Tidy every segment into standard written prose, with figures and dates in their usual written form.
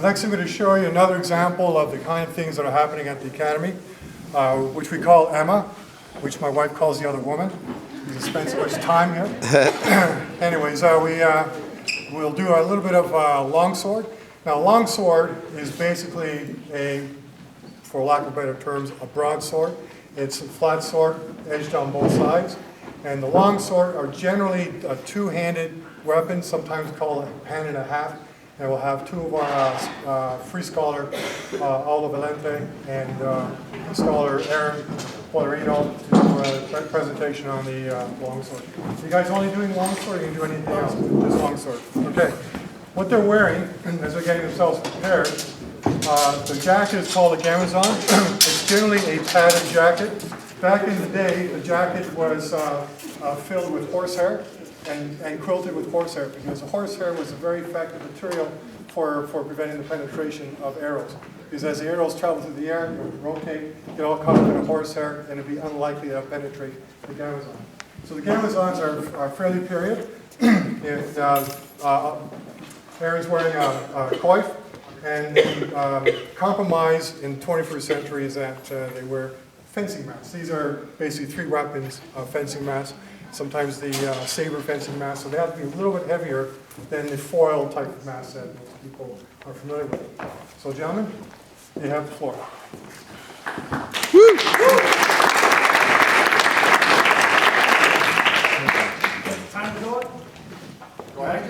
Next I'm going to show you another example of the kind of things that are happening at the Academy, which we call AEMMA, which my wife calls the other woman. Because I spend so much time here. Anyways, we'll do a little bit of longsword. Now longsword is basically for lack of better terms, a broadsword. It's a flat sword, edged on both sides. And the longsword are generally a two-handed weapon, sometimes called a hand and a half. And we'll have two of our free scholar, Aldo Valente, and scholar Aaron Polerino to do a presentation on the longsword. You guys only doing longsword, or you can do anything else with this longsword? Okay. What they're wearing, as they're getting themselves prepared, the jacket is called a gamazon. It's generally a padded jacket. Back in the day, the jacket was filled with horsehair and quilted with horsehair, because the horsehair was a very effective material for preventing the penetration of arrows. Because as the arrows travel through the air, they would rotate, get all caught up in the horsehair, and it'd be unlikely to penetrate the gamazon. So the gamazons are fairly period. Aaron's wearing a coif, and the compromise in the 21st century is that they wear fencing mats. These are basically three weapons of fencing mats. Sometimes the saber fencing mats, so they have to be a little bit heavier than the foil type of mats that most people are familiar with. So gentlemen, you have the floor. Woo! Time to go it? Go ahead.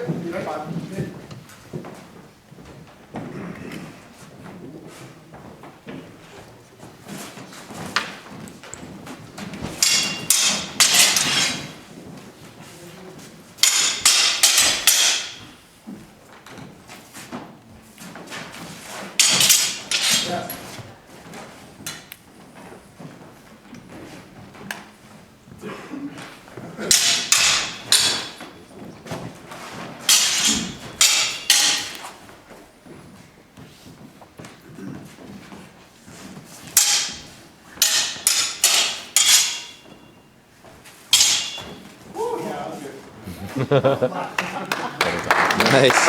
Nice.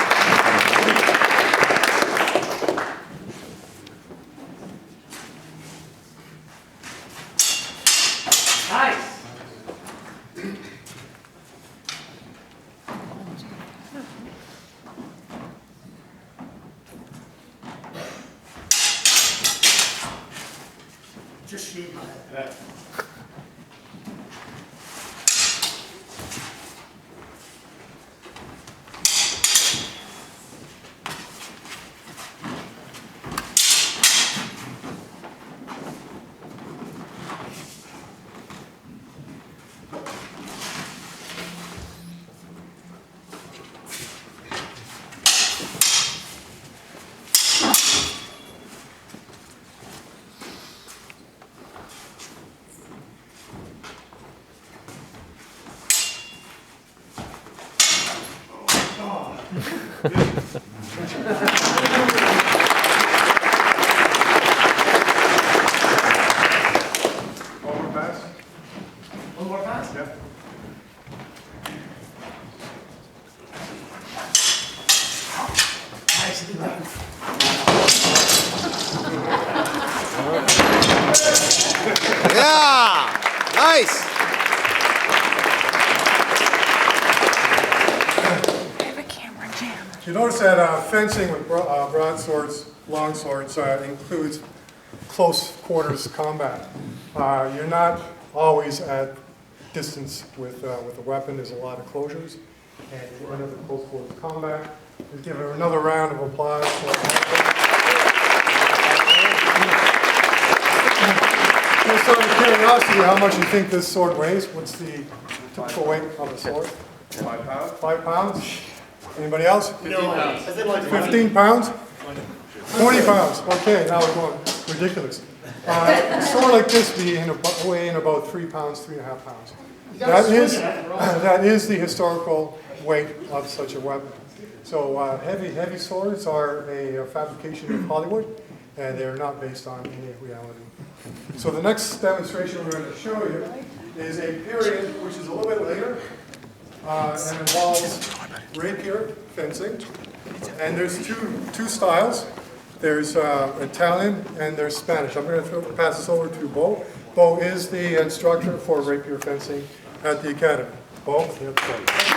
Just shoot my head. One more pass? Yeah. Yeah! Nice! You notice that fencing with broadswords, longswords includes close quarters combat. You're not always at distance with a weapon. There's a lot of closures, and you end up in close quarters combat. Let's give her another round of applause. Just out of curiosity, how much do you think this sword weighs? What's the typical weight of a sword? 5 pounds. 5 pounds? Anybody else? 15 pounds. 15 pounds? 20 pounds. Okay, now we're going ridiculous. A sword like this weighing about 3 pounds, 3.5 pounds. That is the historical weight of such a weapon. So heavy swords are a fabrication of Hollywood, and they're not based on any reality. So the next demonstration we're going to show you is a period which is a little bit later and involves rapier fencing. And there's two styles. There's Italian and there's Spanish. I'm going to pass this over to Bo. Bo is the instructor for rapier fencing at the academy. Bo, you have the floor.